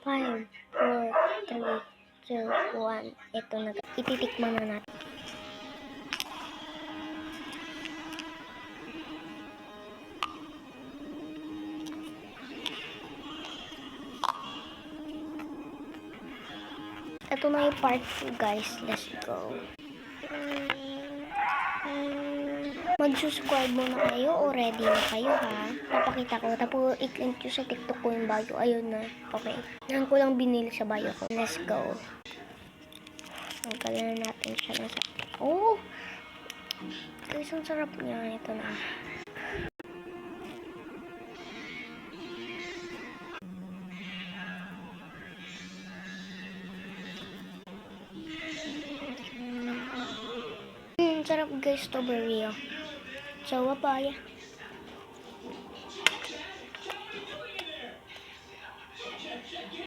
5, 4, 3, 2, 1. Ito na. Ititikman na natin. Ito na yung part 2, guys. Let's go. Mag-subscribe muna kayo o ready na kayo, ha? Papakita ko. Tapos i-link nyo sa TikTok ko yung bio. Ayun na. Okay. Yan ko lang binili sa bio ko. Let's go. Tanggalin na natin siya ng sakit. Oh! Guys, ang sarap niya. Ito na. Sarap, guys, strawberry. So, bye-bye.